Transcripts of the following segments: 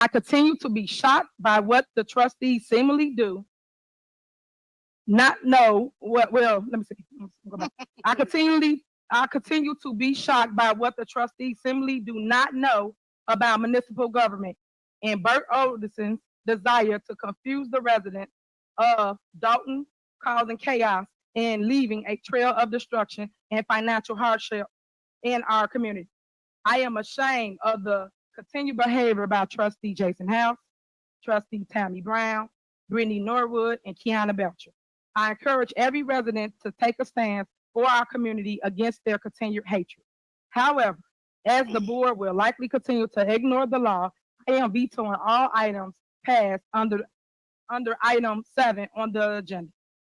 I continue to be shocked by what the trustees seemingly do not know what, well, let me see. Go back. I continue to be shocked by what the trustees simply do not know about municipal government and Bert Oderson's desire to confuse the residents of Dolton, causing chaos and leaving a trail of destruction and financial hardship in our community. I am ashamed of the continued behavior by Trustee Jason House, Trustee Tammy Brown, Brittany Norwood, and Kiana Belcher. I encourage every resident to take a stand for our community against their continued hatred. However, as the board will likely continue to ignore the law, I am vetoing all items passed under item 7 on the agenda.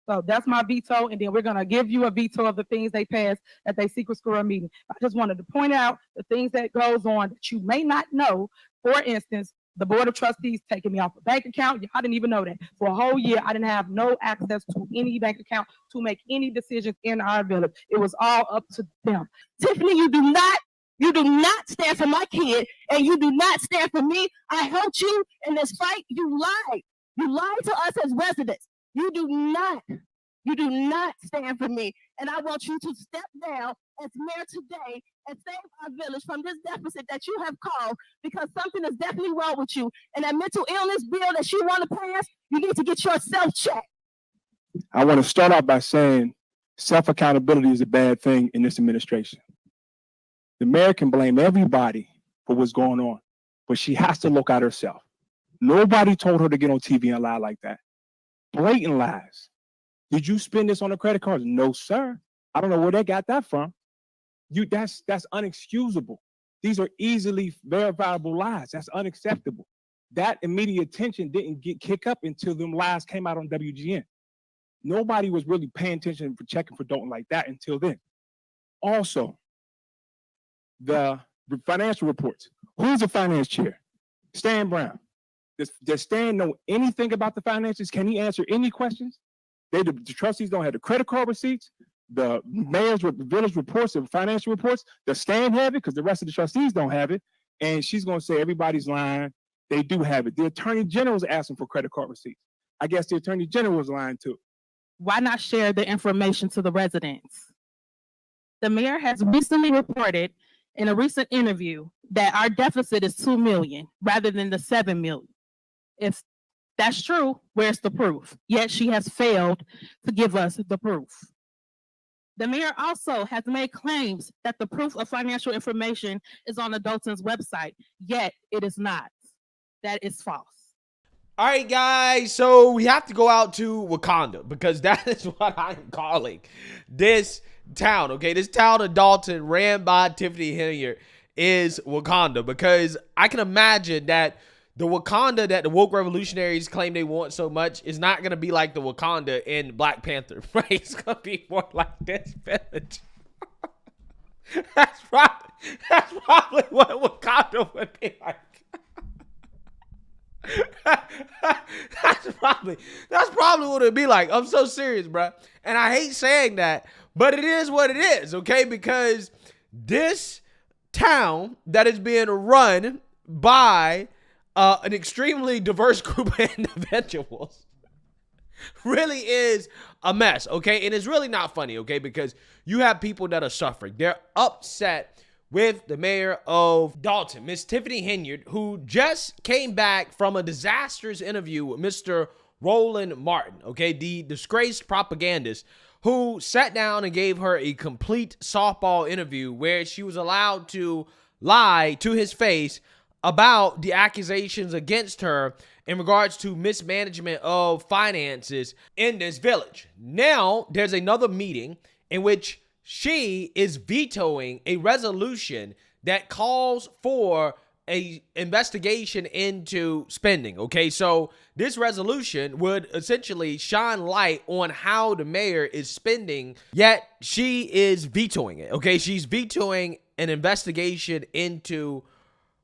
So that's my veto, and then we're going to give you a veto of the things they passed at their secret squirrel meeting. I just wanted to point out the things that goes on that you may not know. For instance, the Board of Trustees taking me off a bank account. I didn't even know that. For a whole year, I didn't have no access to any bank account to make any decisions in our village. It was all up to them. Tiffany, you do not stand for my kid, and you do not stand for me. I helped you in this fight. You lied. You lied to us as residents. You do not stand for me. And I want you to step down as mayor today and save our village from this deficit that you have caused, because something is definitely wrong with you. And that mental illness bill that you want to pass, you need to get yourself checked. I want to start off by saying self-accountability is a bad thing in this administration. The mayor can blame everybody for what's going on, but she has to look at herself. Nobody told her to get on TV and lie like that. Blatant lies. Did you spend this on a credit card? No, sir. I don't know where they got that from. That's unexcusable. These are easily verifiable lies. That's unacceptable. That immediate attention didn't kick up until them lies came out on WGN. Nobody was really paying attention for checking for Dolton like that until then. Also, the financial reports. Who's the finance chair? Stan Brown. Does Stan know anything about the finances? Can he answer any questions? The trustees don't have the credit card receipts. The mayor's village reports, the financial reports. Does Stan have it? Because the rest of the trustees don't have it. And she's going to say everybody's lying. They do have it. The attorney general is asking for credit card receipts. I guess the attorney general was lying too. Why not share the information to the residents? The mayor has recently reported in a recent interview that our deficit is $2 million rather than the $7 million. If that's true, where's the proof? Yet she has failed to give us the proof. The mayor also has made claims that the proof of financial information is on the Dolton's website, yet it is not. That is false. All right, guys, so we have to go out to Wakanda, because that is what I'm calling this town, okay? This town of Dolton, ran by Tiffany Henyard, is Wakanda, because I can imagine that the Wakanda that the woke revolutionaries claim they want so much is not going to be like the Wakanda in Black Panther, right? It's going to be more like this village. That's probably what Wakanda would be like. That's probably what it'd be like. I'm so serious, bro. And I hate saying that, but it is what it is, okay? Because this town that is being run by an extremely diverse group of individuals really is a mess, okay? And it's really not funny, okay? Because you have people that are suffering. They're upset with the mayor of Dolton, Miss Tiffany Henyard, who just came back from a disastrous interview with Mr. Roland Martin, okay? The disgraced propagandist who sat down and gave her a complete softball interview where she was allowed to lie to his face about the accusations against her in regards to mismanagement of finances in this village. Now, there's another meeting in which she is vetoing a resolution that calls for a investigation into spending, okay? So this resolution would essentially shine light on how the mayor is spending, yet she is vetoing it, okay? She's vetoing an investigation into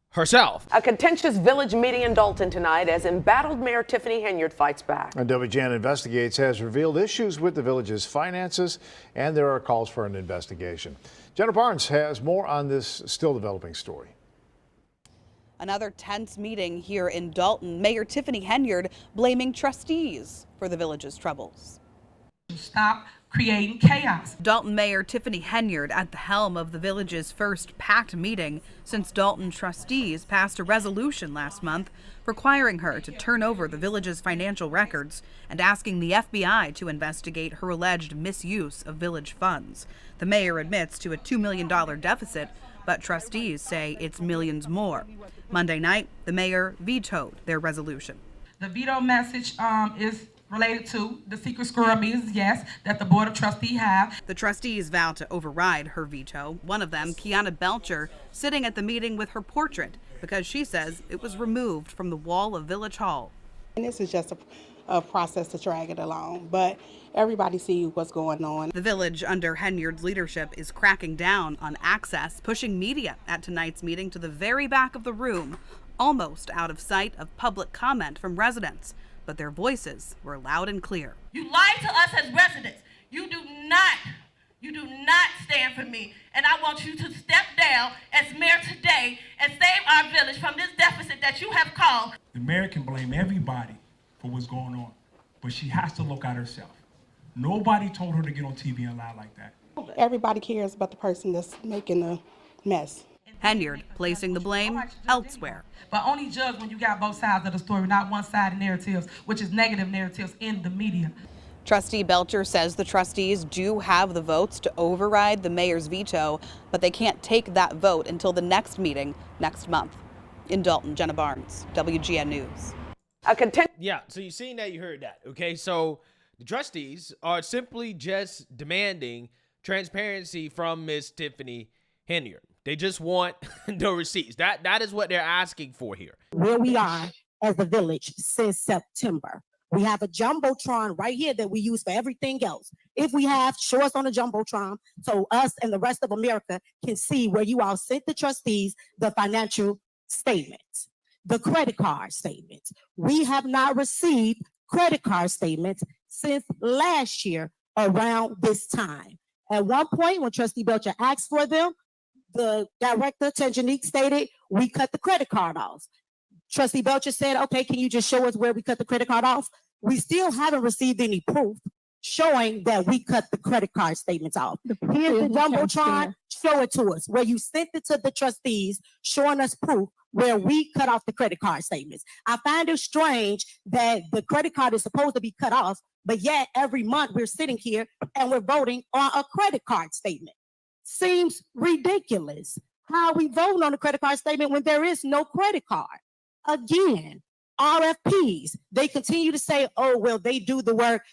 herself. A contentious village meeting in Dolton tonight as embattled Mayor Tiffany Henyard fights back. And WGN Investigates has revealed issues with the village's finances, and there are calls for an investigation. Jenna Barnes has more on this still developing story. Another tense meeting here in Dolton. Mayor Tiffany Henyard blaming trustees for the village's troubles. Stop creating chaos. Dolton Mayor Tiffany Henyard at the helm of the village's first packed meeting since Dolton trustees passed a resolution last month requiring her to turn over the village's financial records and asking the FBI to investigate her alleged misuse of village funds. The mayor admits to a $2 million deficit, but trustees say it's millions more. Monday night, the mayor vetoed their resolution. The veto message is related to the secret squirrel meetings, yes, that the Board of Trustees have. The trustees vow to override her veto. One of them, Kiana Belcher, sitting at the meeting with her portrait because she says it was removed from the wall of Village Hall. And this is just a process to drag it along, but everybody sees what's going on. The village, under Henyard's leadership, is cracking down on access, pushing media at tonight's meeting to the very back of the room, almost out of sight of public comment from residents. But their voices were loud and clear. You lied to us as residents. You do not stand for me. And I want you to step down as mayor today and save our village from this deficit that you have caused. The mayor can blame everybody for what's going on, but she has to look at herself. Nobody told her to get on TV and lie like that. Everybody cares about the person that's making the mess. Henyard placing the blame elsewhere. But only judge when you got both sides of the story, not one-sided narratives, which is negative narratives in the media. Trustee Belcher says the trustees do have the votes to override the mayor's veto, but they can't take that vote until the next meeting next month. In Dolton, Jenna Barnes, WGN News. Yeah, so you seen that, you heard that. Okay, so the trustees are simply just demanding transparency from Miss Tiffany Henyard. They just want the receipts. That is what they're asking for here. Where we are as a village since September. We have a Jumbotron right here that we use for everything else. If we have, show us on a Jumbotron so us and the rest of America can see where you all sent the trustees the financial statements, the credit card statements. We have not received credit card statements since last year around this time. At one point, when Trustee Belcher asked for them, the director, Tanjanique, stated, we cut the credit card off. Trustee Belcher said, okay, can you just show us where we cut the credit card off? We still haven't received any proof showing that we cut the credit card statements off. Here's the Jumbotron, show it to us, where you sent it to the trustees, showing us proof where we cut off the credit card statements. I find it strange that the credit card is supposed to be cut off, but yet every month we're sitting here and we're voting on a credit card statement. Seems ridiculous how we vote on a credit card statement when there is no credit card. Again, RFPs, they continue to say, oh, well, they do the work,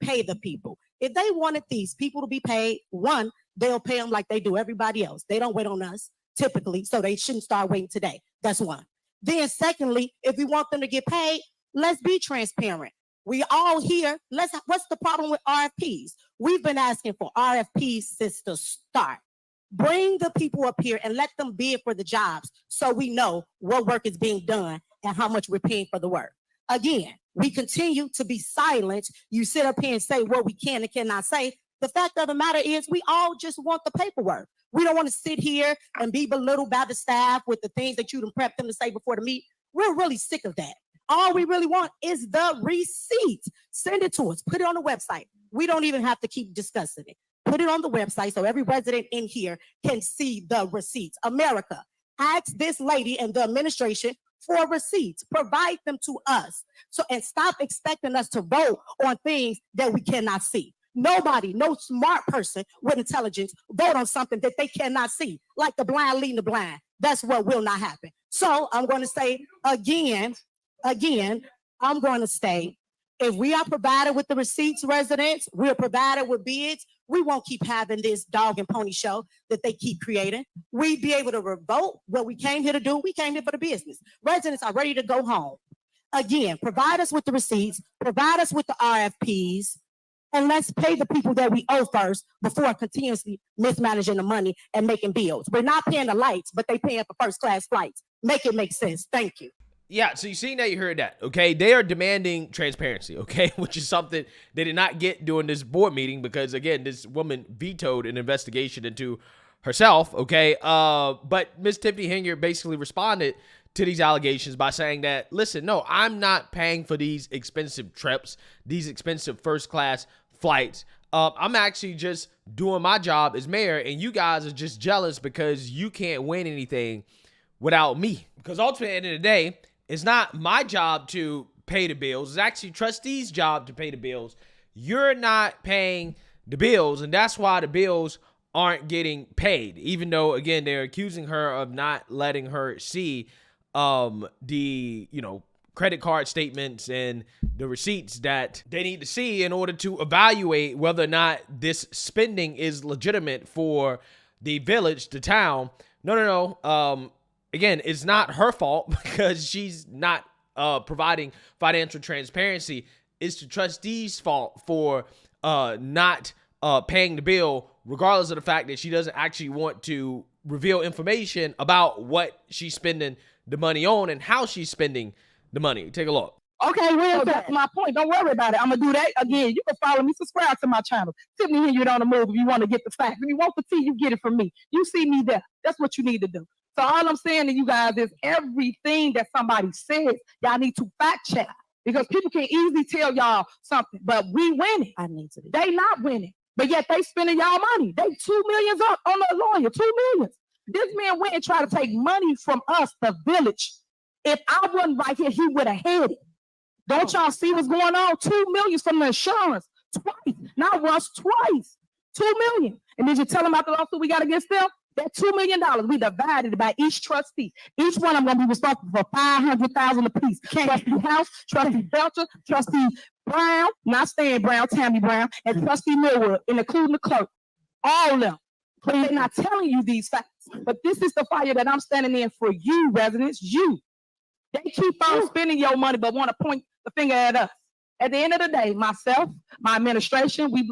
pay the people. If they wanted these people to be paid, one, they'll pay them like they do everybody else. They don't wait on us typically, so they shouldn't start waiting today. That's one. Then secondly, if we want them to get paid, let's be transparent. We all here, what's the problem with RFPs? We've been asking for RFPs since the start. Bring the people up here and let them bid for the jobs so we know what work is being done and how much we're paying for the work. Again, we continue to be silent. You sit up here and say what we can and cannot say. The fact of the matter is we all just want the paperwork. We don't want to sit here and be belittled by the staff with the things that you done prepped them to say before the meet. We're really sick of that. All we really want is the receipt. Send it to us. Put it on the website. We don't even have to keep discussing it. Put it on the website so every resident in here can see the receipts. America, ask this lady and the administration for receipts. Provide them to us. And stop expecting us to vote on things that we cannot see. Nobody, no smart person with intelligence vote on something that they cannot see, like the blind leading the blind. That's what will not happen. So I'm going to say again, I'm going to say, if we are provided with the receipts, residents, we're provided with bids, we won't keep having this dog and pony show that they keep creating. We'd be able to revoke what we came here to do. We came here for the business. Residents are ready to go home. Again, provide us with the receipts, provide us with the RFPs, and let's pay the people that we owe first before continuously mismanaging the money and making bills. We're not paying the lights, but they paying for first-class flights. Make it make sense. Thank you. Yeah, so you seen that, you heard that, okay? They are demanding transparency, okay? Which is something they did not get during this board meeting because, again, this woman vetoed an investigation into herself, okay? But Ms. Tiffany Henyard basically responded to these allegations by saying that, listen, no, I'm not paying for these expensive trips, these expensive first class flights. I'm actually just doing my job as mayor, and you guys are just jealous because you can't win anything without me. Because ultimately, at the end of the day, it's not my job to pay the bills. It's actually Trustee's job to pay the bills. You're not paying the bills, and that's why the bills aren't getting paid, even though, again, they're accusing her of not letting her see the, credit card statements and the receipts that they need to see in order to evaluate whether or not this spending is legitimate for the village, the town. No. Again, it's not her fault because she's not providing financial transparency. It's the trustee's fault for not paying the bill, regardless of the fact that she doesn't actually want to reveal information about what she's spending the money on and how she's spending the money. Take a look. Okay, well, that's my point. Don't worry about it. I'm going to do that again. You can follow me, subscribe to my channel. Tiffany Henyard on the move if you want to get the facts. If you want the tea, you get it from me. You see me there. That's what you need to do. So all I'm saying to you guys is everything that somebody says, y'all need to fact check. Because people can easily tell y'all something, but we winning. They not winning. But yet they spending y'all money. They $2 million up on a lawyer, $2 million. This man went and tried to take money from us, the village. If I wasn't right here, he would have had it. Don't y'all see what's going on? $2 million from the insurance. Twice. Not once, twice. $2 million. And did you tell them about the lawsuit we got against them? That $2 million, we divided it by each trustee. Each one of them gonna be responsible for $500,000 apiece. Trustee House, Trustee Belcher, Trustee Brown, not Stan Brown, Tammy Brown, and Trustee Millwood, and including the clerk. All of them. But they're not telling you these facts. But this is the fire that I'm standing in for you, residents, you. They keep on spending your money, but want to point the finger at us. At the end of the day, myself, my administration, we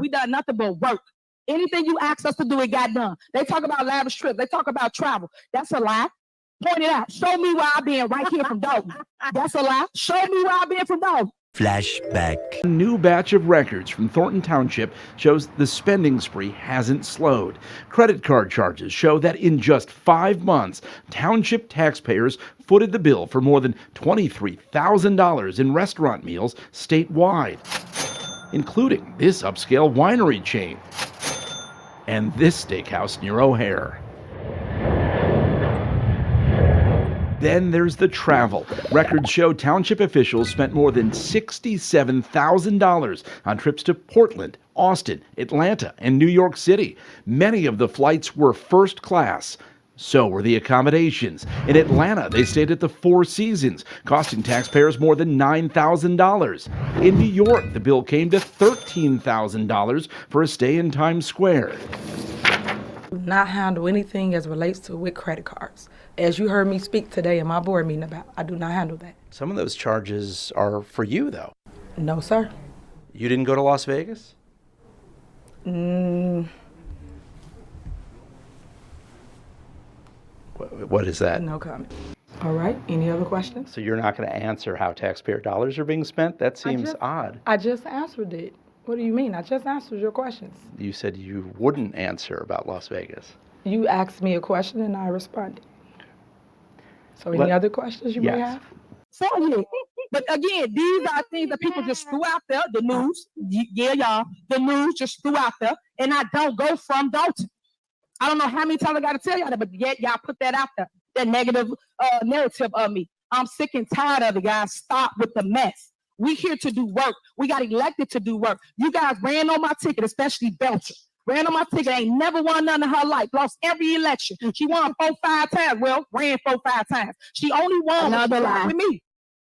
done nothing but work. Anything you ask us to do, it got done. They talk about lavish trips. They talk about travel. That's a lie. Point it out. Show me where I've been right here from Dolton. That's a lie. Show me where I've been from Dolton. Flashback. A new batch of records from Thornton Township shows the spending spree hasn't slowed. Credit card charges show that in just 5 months, township taxpayers footed the bill for more than $23,000 in restaurant meals statewide, including this upscale winery chain and this steakhouse near O'Hare. Then there's the travel. Records show township officials spent more than $67,000 on trips to Portland, Austin, Atlanta, and New York City. Many of the flights were first class. So were the accommodations. In Atlanta, they stayed at the Four Seasons, costing taxpayers more than $9,000. In New York, the bill came to $13,000 for a stay in Times Square. Do not handle anything as relates to with credit cards. As you heard me speak today in my board meeting about, I do not handle that. Some of those charges are for you, though. No, sir. You didn't go to Las Vegas? What is that? No comment. All right, any other questions? So you're not going to answer how taxpayer dollars are being spent? That seems odd. I just answered it. What do you mean? I just answered your questions. You said you wouldn't answer about Las Vegas. You asked me a question and I responded. So any other questions you may have? So yeah, but again, these are things that people just threw out there. The news, yeah, y'all. The news just threw out there, and I don't go from Dolton. I don't know how many times I got to tell y'all that, but yet y'all put that out there, that negative narrative of me. I'm sick and tired of it, guys. Stop with the mess. We here to do work. We got elected to do work. You guys ran on my ticket, especially Belcher. Ran on my ticket, ain't never won none in her life. Lost every election. She won 4-5 times. Well, ran 4-5 times. She only won with me.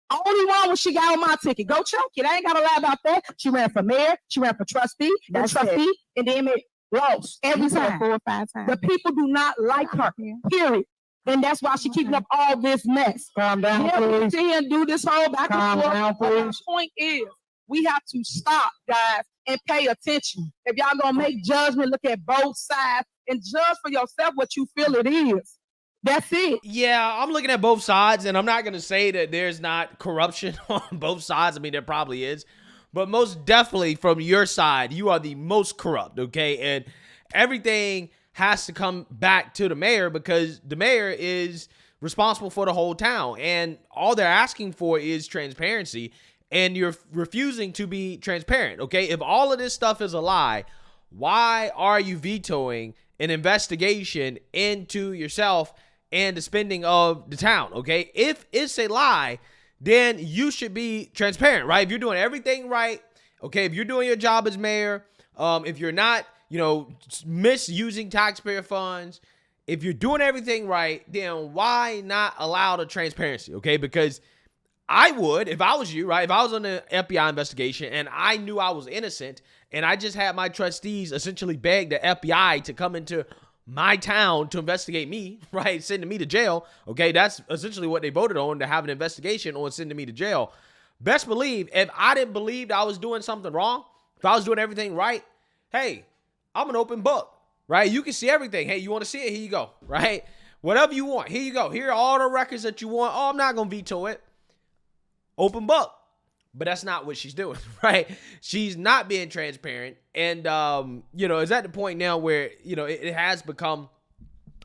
Only one when she got on my ticket. Go check it. I ain't got to lie about that. She ran for mayor. She ran for trustee. And trustee. And then it lost every time. 4 or 5 times. The people do not like her. Period. And that's why she keeping up all this mess. Calm down, please. And do this whole back and forth. Calm down, please. The point is, we have to stop, guys, and pay attention. If y'all gonna make judgment, look at both sides and judge for yourself what you feel it is. That's it. Yeah, I'm looking at both sides, and I'm not going to say that there's not corruption on both sides. I mean, there probably is. But most definitely from your side, you are the most corrupt, okay? And everything has to come back to the mayor because the mayor is responsible for the whole town. And all they're asking for is transparency, and you're refusing to be transparent, okay? If all of this stuff is a lie, why are you vetoing an investigation into yourself and the spending of the town, okay? If it's a lie, then you should be transparent, right? If you're doing everything right, okay, if you're doing your job as mayor, if you're not, misusing taxpayer funds, if you're doing everything right, then why not allow the transparency, okay? Because I would, if I was you, right? If I was on the FBI investigation and I knew I was innocent and I just had my trustees essentially beg the FBI to come into my town to investigate me, right? Sending me to jail, okay? That's essentially what they voted on, to have an investigation on sending me to jail. Best believe, if I didn't believe I was doing something wrong, if I was doing everything right, hey, I'm an open book, right? You can see everything. Hey, you want to see it? Here you go, right? Whatever you want, here you go. Here are all the records that you want. Oh, I'm not going to veto it. Open book. But that's not what she's doing, right? She's not being transparent. And, it's at the point now where, it has become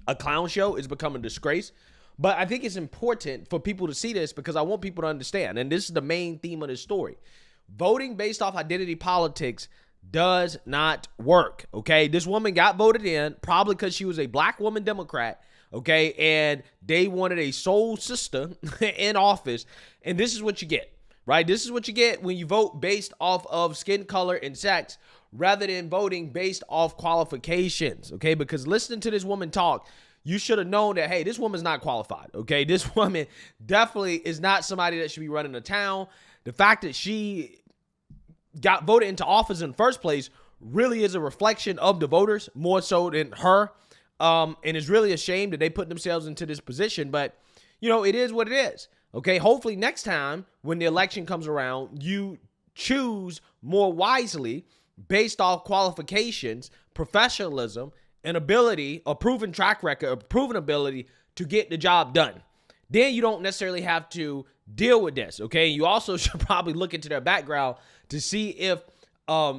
a clown show. It's become a disgrace. But I think it's important for people to see this, because I want people to understand. And this is the main theme of this story. Voting based off identity politics does not work, okay? This woman got voted in probably because she was a black woman Democrat, okay? And they wanted a soul sister in office. And this is what you get, right? This is what you get when you vote based off of skin color and sex rather than voting based off qualifications, okay? Because listening to this woman talk, you should have known that, hey, this woman's not qualified, okay? This woman definitely is not somebody that should be running a town. The fact that she got voted into office in the first place really is a reflection of the voters more so than her. And it's really a shame that they put themselves into this position. But, it is what it is. Okay, hopefully next time when the election comes around, you choose more wisely based off qualifications, professionalism, and ability, a proven track record, a proven ability to get the job done. Then you don't necessarily have to deal with this, okay? You also should probably look into their background to see if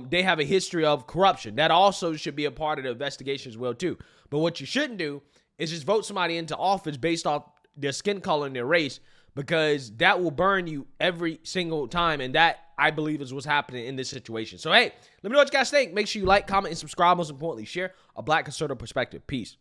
they have a history of corruption. That also should be a part of the investigation as well, too. But what you shouldn't do is just vote somebody into office based off their skin color and their race, because that will burn you every single time. And that, I believe, is what's happening in this situation. So, hey, let me know what you guys think. Make sure you like, comment, and subscribe. Most importantly, share a Black conservative perspective. Peace.